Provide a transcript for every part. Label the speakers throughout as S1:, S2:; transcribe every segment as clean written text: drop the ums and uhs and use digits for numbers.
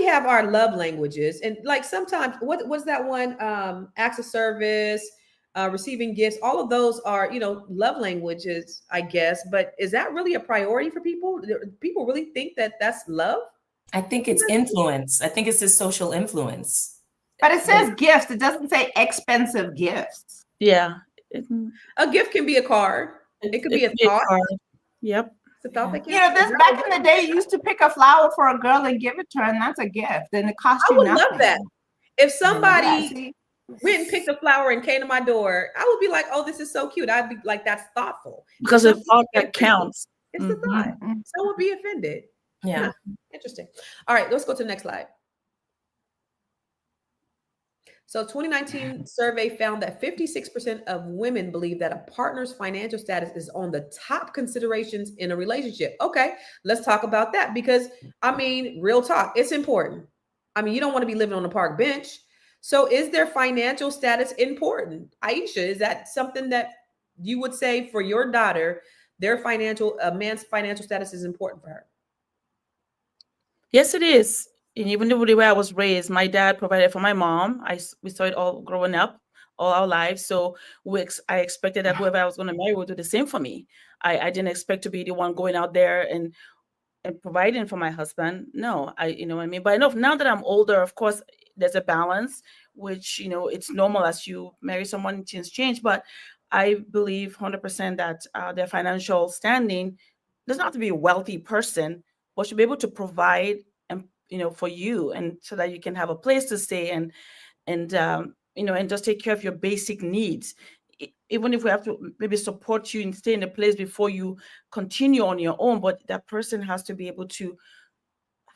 S1: we have our love languages, and like sometimes, what was that one? Acts of service, receiving gifts. All of those are, love languages, I guess. But is that really a priority for people? People really think that that's love?
S2: I think it's influence. I think it's this social influence.
S3: But it says gifts. It doesn't say expensive gifts.
S4: Yeah.
S1: A gift can be a card. It could be a thought.
S4: Yep.
S1: It's a thought that
S3: This back in the day, you used to pick a flower for a girl and give it to her, and that's a gift. And it cost you nothing. I would love that.
S1: If somebody went and picked a flower and came to my door, I would be like, "Oh, this is so cute." I'd be like, "That's thoughtful."
S4: Because the thought that counts.
S1: It's the thought. Someone would be offended.
S2: Yeah.
S1: Interesting. All right, let's go to the next slide. So 2019 survey found that 56% of women believe that a partner's financial status is on the top considerations in a relationship. Okay, let's talk about that because, real talk, it's important. You don't want to be living on a park bench. So is their financial status important? Aisha, is that something that you would say for your daughter, a man's financial status is important for her?
S4: Yes, it is. And even the way I was raised, my dad provided for my mom. We saw it all growing up, all our lives. So I expected that whoever I was going to marry would do the same for me. I didn't expect to be the one going out there and providing for my husband. No, you know what I mean? But enough now that I'm older, of course, there's a balance, which, it's normal as you marry someone, things change. But I believe 100% that their financial standing doesn't have to be a wealthy person, but should be able to provide and for you, and so that you can have a place to stay and just take care of your basic needs. Even if we have to maybe support you and stay in a place before you continue on your own, but that person has to be able to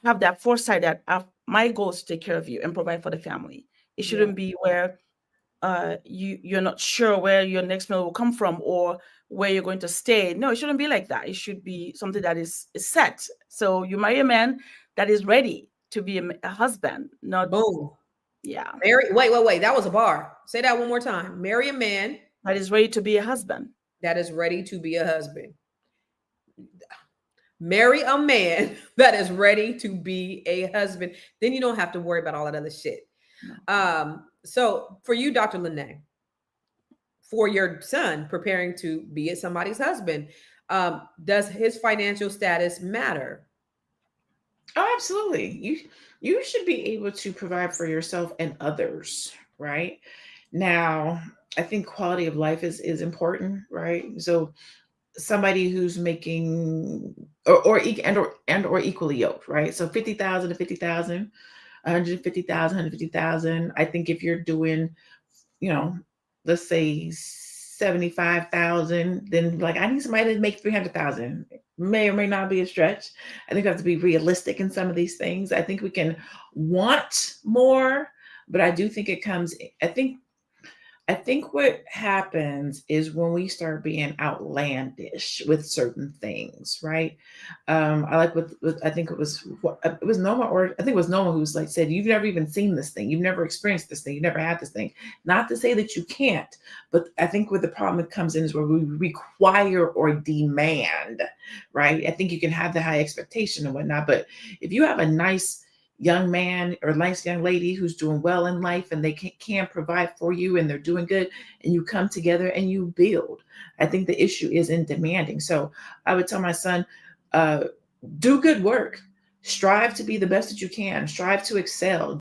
S4: have that foresight that my goal is to take care of you and provide for the family. It shouldn't be where you're not sure where your next meal will come from or where you're going to stay. No, it shouldn't be like that. It should be something that is set. So you marry a man that is ready to be a husband, not
S1: boom.
S4: Yeah.
S1: Wait. That was a bar. Say that one more time. Marry a man
S4: that is ready to be a husband.
S1: That is ready to be a husband. Marry a man that is ready to be a husband. Then you don't have to worry about all that other shit. No. So for you, Dr. Lene, for your son preparing to be somebody's husband, does his financial status matter?
S5: Oh, absolutely. You should be able to provide for yourself and others, right? Now, I think quality of life is important, right? So somebody who's making or equally yoked, right? So 50,000 to 50,000, 150,000, 150,000. I think if you're doing, let's say 75,000, then like I need somebody to make 300,000. May or may not be a stretch. I think we have to be realistic in some of these things. I think we can want more, but I do think it comes. I think what happens is when we start being outlandish with certain things, right? I like with I think it was Noma, or I think it was Noma who was like said, "You've never even seen this thing, you've never experienced this thing, you never had this thing." Not to say that you can't, but I think where the problem comes in is where we require or demand, right? I think you can have the high expectation and whatnot, but if you have a nice young man or nice young lady who's doing well in life and they can provide for you and they're doing good and you come together and you build, I think the issue is in demanding. So I would tell my son, do good work, strive to be the best that you can, strive to excel,